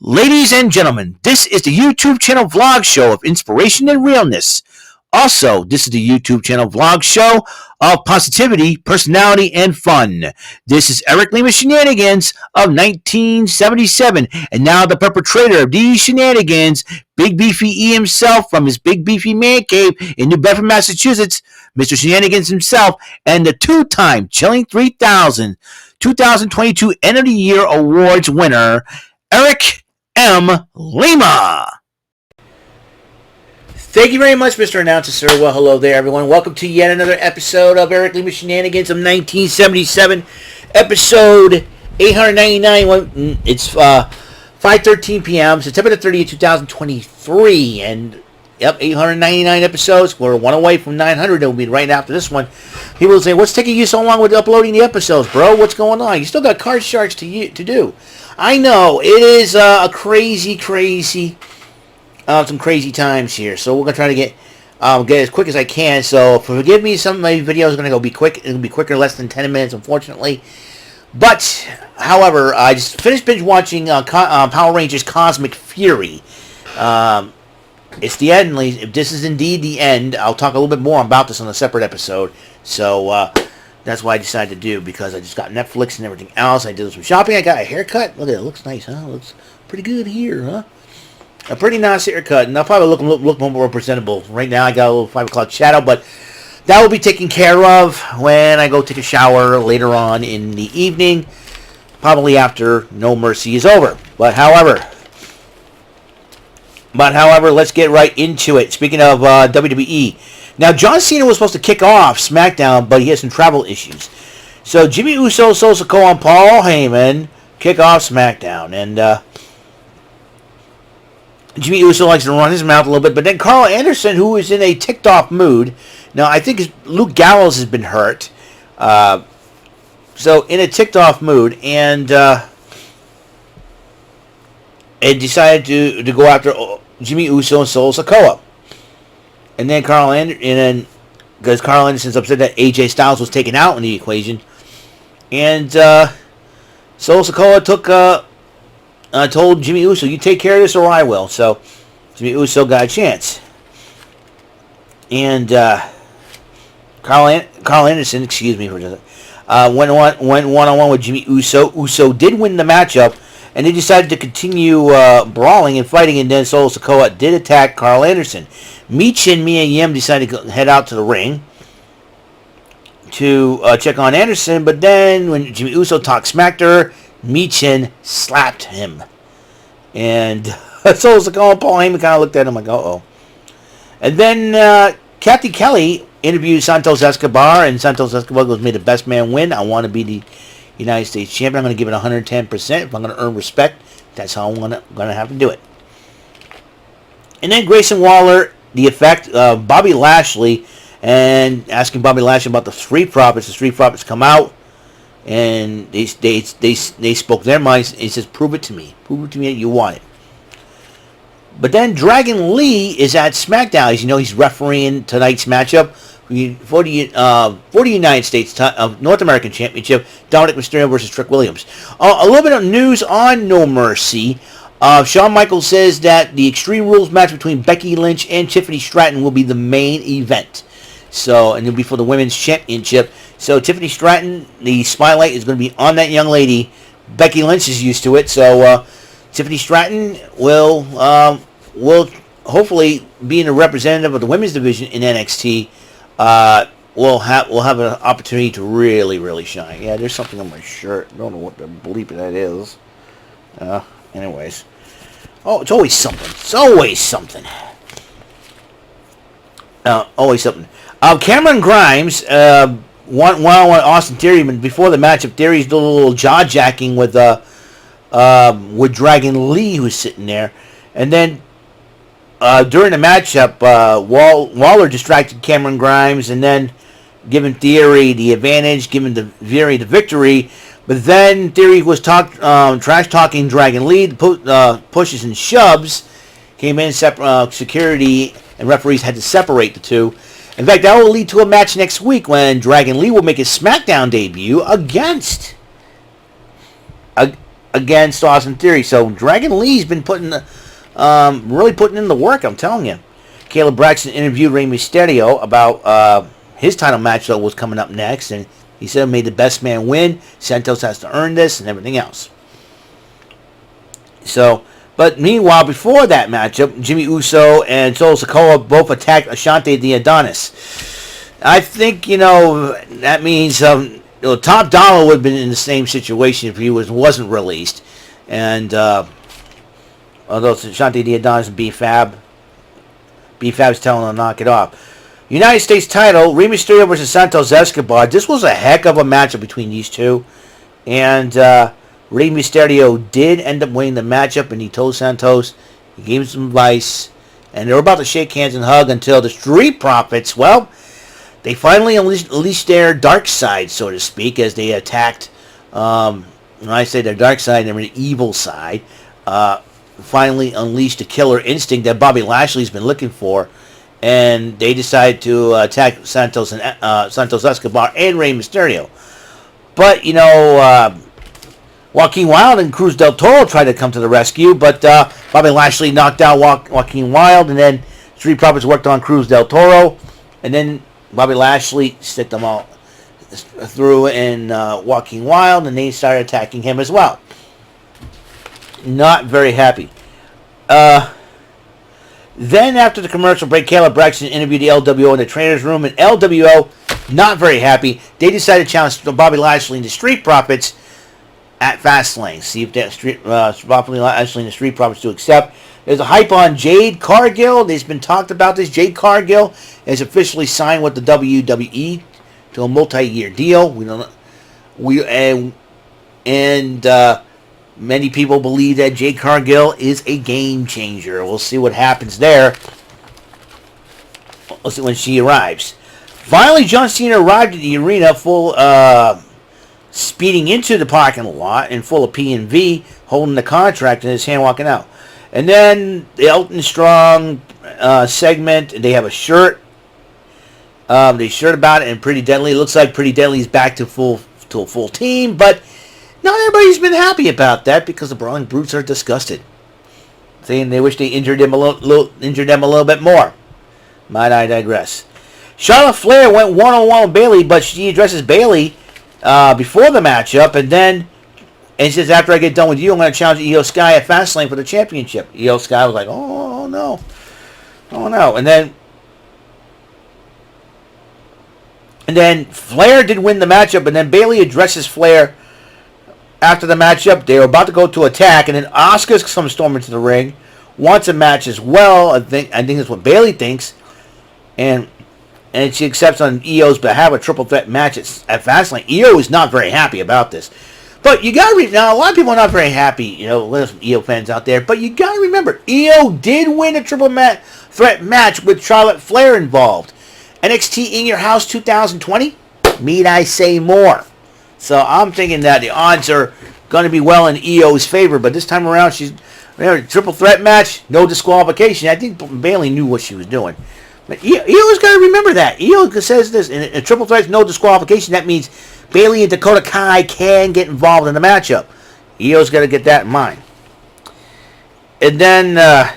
Ladies and gentlemen, this is the YouTube channel vlog show of inspiration and realness. Also, this is the YouTube channel vlog show of positivity, personality, and fun. This is Eric Lima Shenanigans of 1977, and now the perpetrator of these shenanigans, Big Beefy E himself from his Big Beefy Man Cave in New Bedford, Massachusetts, Mr. Shenanigans himself, and the two-time Chilling 3000 2022 End of the Year Awards winner, Eric M. Lima. Thank you very much, Mr. Announcer, sir. Well, hello there, everyone. Welcome to yet another episode of Eric Lima Shenanigans of 1977, episode 899. It's 5:13 p.m., September the 30th, 2023, and yep, 899 episodes. We're one away from 900. It'll be right after this one. People will say, "What's taking you so long with uploading the episodes, bro? What's going on? You still got card sharks to do." I know, it is a crazy, some crazy times here. So we're going to try to get as quick as I can. So forgive me, some of my videos are going to be quick. It'll be quicker, less than 10 minutes, unfortunately. But, however, I just finished binge watching Power Rangers Cosmic Fury. It's the end. If this is indeed the end, I'll talk a little bit more about this on a separate episode. So, that's why I decided to do, because I just got Netflix and everything else. I did some shopping. I got a haircut. Look at it. It looks nice, huh? It looks pretty good here, huh? A pretty nice haircut. And I'll probably look more presentable. Right now, I got a little 5 o'clock shadow, but that will be taken care of when I go take a shower later on in the evening, probably after No Mercy is over. But however, let's get right into it. Speaking of WWE, now John Cena was supposed to kick off SmackDown, but he has some travel issues. So Jimmy Uso, Solo Sikoa, and Paul Heyman kick off SmackDown, and Jimmy Uso likes to run his mouth a little bit, but then Carl Anderson, who is in a ticked-off mood, now I think Luke Gallows has been hurt, so in a ticked-off mood, and decided to go after Jimmy Uso and Solo Sikoa. And then because Carl Anderson's upset that AJ Styles was taken out in the equation, and Solo Sikoa told Jimmy Uso, "You take care of this, or I will." So Jimmy Uso got a chance, and Carl Anderson, excuse me, went one-on-one with Jimmy Uso. Uso did win the matchup, and they decided to continue brawling and fighting, and then Solo Sikoa did attack Carl Anderson. Meech and Mia Yim decided to head out to the ring to check on Anderson, but then when Jimmy Uso talked smack to her, Meechin slapped him. And Solo Sikoa and Paul Heyman kind of looked at him like, uh-oh. And then Kathy Kelly interviewed Santos Escobar, and Santos Escobar goes, "May the best man win. I want to be the United States champion. I'm going to give it 110%. If I'm going to earn respect, that's how I'm going to have to do it." And then Grayson Waller, the Effect, Bobby Lashley, and asking Bobby Lashley about the Street Profits. The Street Profits come out, and they spoke their minds. He says, "Prove it to me. Prove it to me that you want it." But then Dragon Lee is at SmackDown. As you know, he's refereeing tonight's matchup for the United States North American Championship, Dominic Mysterio versus Trick Williams. A little bit of news on No Mercy. Shawn Michaels says that the Extreme Rules match between Becky Lynch and Tiffany Stratton will be the main event. So, and it'll be for the Women's Championship. So Tiffany Stratton, the spotlight is going to be on that young lady. Becky Lynch is used to it, so Tiffany Stratton will hopefully, being a representative of the women's division in NXT, will have an opportunity to really shine. Yeah, there's something on my shirt. I don't know what the bleep that is. Anyways. Oh, it's always something. It's always something. Always something. Cameron Grimes won Austin Theory, but before the matchup, Theory's doing a little jaw-jacking with Dragon Lee, who's sitting there. And then during the matchup, Waller distracted Cameron Grimes, and then giving Theory the advantage, giving Theory the victory. But then Theory was trash-talking Dragon Lee, pushes and shoves, came in, security and referees had to separate the two. In fact, that will lead to a match next week when Dragon Lee will make his SmackDown debut against against Austin Theory. So Dragon Lee's been really putting in the work, I'm telling you. Caleb Braxton interviewed Rey Mysterio about his title match that was coming up next, and he said, "Made the best man win. Santos has to earn this," and everything else. So, but meanwhile, before that matchup, Jimmy Uso and Solo Sikoa both attacked Ashante the Adonis. I think, that means Top Dollar would have been in the same situation if he wasn't released. And although Ashante the Adonis and B-Fab's telling him to knock it off. United States title, Rey Mysterio versus Santos Escobar. This was a heck of a matchup between these two. And Rey Mysterio did end up winning the matchup, and he told Santos, he gave him some advice, and they were about to shake hands and hug until the Street Profits, they finally unleashed their dark side, so to speak, as they attacked, when I say their dark side, they're an evil side, finally unleashed the killer instinct that Bobby Lashley's been looking for, and they decided to attack Santos Escobar and Rey Mysterio. But, Joaquin Wilde and Cruz del Toro tried to come to the rescue, but Bobby Lashley knocked out Joaquin Wilde, and then Street Profits worked on Cruz del Toro, and then Bobby Lashley stick them all through in Joaquin Wilde, and they started attacking him as well. Not very happy. Then after the commercial break, Caleb Braxton interviewed the LWO in the trainer's room, and LWO, not very happy. They decided to challenge Bobby Lashley and the Street Profits at Fastlane. See if that Bobby Lashley and the Street Profits to accept. There's a hype on Jade Cargill. There's been talked about this. Jade Cargill has officially signed with the WWE to a multi-year deal. Many people believe that Jade Cargill is a game changer. We'll see what happens there. We'll see when she arrives. Finally, John Cena arrived at the arena speeding into the parking lot and full of P&V, holding the contract in his hand, walking out. And then the Elton Strong segment, they have a shirt. They shirt about it, and Pretty Deadly. It looks like Pretty Deadly is back to a full team, but not everybody's been happy about that because the Brawling Brutes are disgusted, saying they wish they injured them a little bit more. Might I digress? Charlotte Flair went one-on-one with Bayley, but she addresses Bayley before the matchup, and says, "After I get done with you, I'm going to challenge Io Sky at Fastlane for the championship." Io Sky was like, "Oh no, oh no," and then Flair did win the matchup, and then Bayley addresses Flair after the matchup. They were about to go to attack, and then Asuka comes storming into the ring, wants a match as well. I think that's what Bayley thinks, and she accepts on Io's behalf a triple threat match at Fastlane. Io is not very happy about this, but you got to now a lot of people are not very happy. There's some Io fans out there, but you got to remember, Io did win a triple threat match with Charlotte Flair involved. NXT In Your House 2020. Need I say more? So I'm thinking that the odds are going to be well in Io's favor, but this time around, she's triple threat match, no disqualification. I think Bayley knew what she was doing. But Io's got to remember that. Io says this, in a triple threat, no disqualification. That means Bayley and Dakota Kai can get involved in the matchup. Io's got to get that in mind. And then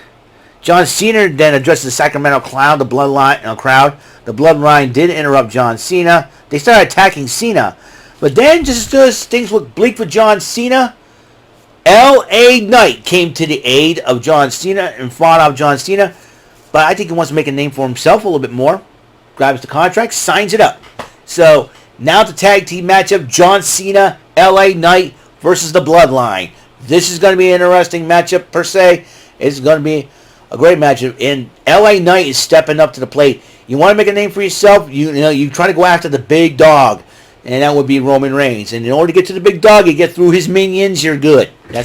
John Cena then addresses the Sacramento crowd. The Bloodline did interrupt John Cena. They started attacking Cena. But then, just as things looked bleak for John Cena, L.A. Knight came to the aid of John Cena and fought off John Cena. But I think he wants to make a name for himself a little bit more. Grabs the contract, signs it up. So, now the tag team matchup, John Cena, L.A. Knight versus the Bloodline. This is going to be an interesting matchup per se. It's going to be a great matchup. And L.A. Knight is stepping up to the plate. You want to make a name for yourself, you try to go after the big dog. And that would be Roman Reigns. And in order to get to the big dog, you get through his minions, you're good. And I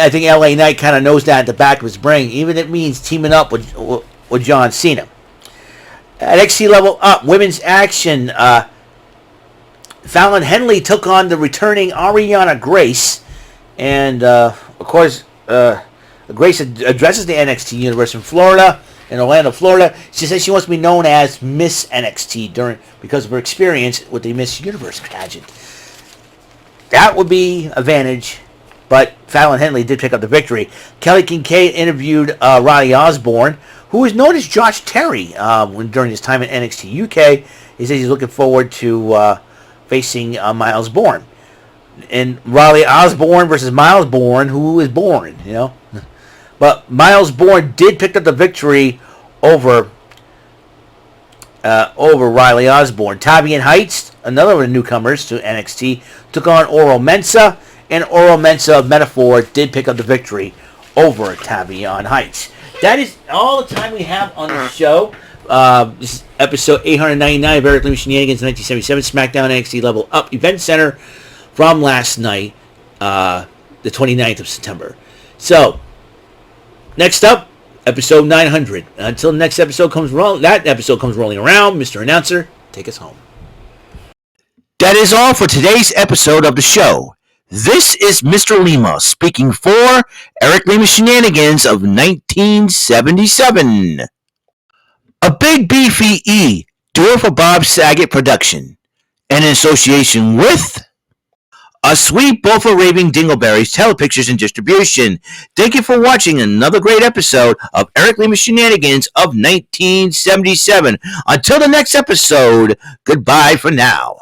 think LA Knight kind of knows that at the back of his brain, even if it means teaming up with John Cena. NXT Level Up, women's action. Fallon Henley took on the returning Ariana Grace. And, of course, Grace addresses the NXT universe in Florida. In Orlando, Florida. She says she wants to be known as Miss NXT because of her experience with the Miss Universe pageant. that would be advantage. But Fallon Henley did pick up the victory. Kelly Kincaid interviewed Roddy Osborne, who is known as Josh Terry during his time in NXT UK. He says he's looking forward to facing Miles Bourne. And Roddy Osborne versus Miles Bourne, who is born, you know. But Miles Bourne did pick up the victory over Riley Osborne. Tavian Heights, another of the newcomers to NXT, took on Oro Mensah, and Oro Mensah of Metaphor did pick up the victory over Tavian Heights. That is all the time we have on the show. This is episode 899 of Eric Lima Shenanigans 1977 SmackDown NXT Level Up Event Center from last night, the 29th of September. So, next up, episode 900. Until the next episode comes rolling around, Mr. Announcer, take us home. That is all for today's episode of the show. This is Mr. Lima speaking for Eric Lima Shenanigans of 1977. A Big Beefy E, do it for Bob Saget production, and in association with A Sweet Bowl for Raving Dingleberries Telepictures and Distribution. Thank you for watching another great episode of Eric Lima Shenanigans of 1977. Until the next episode, goodbye for now.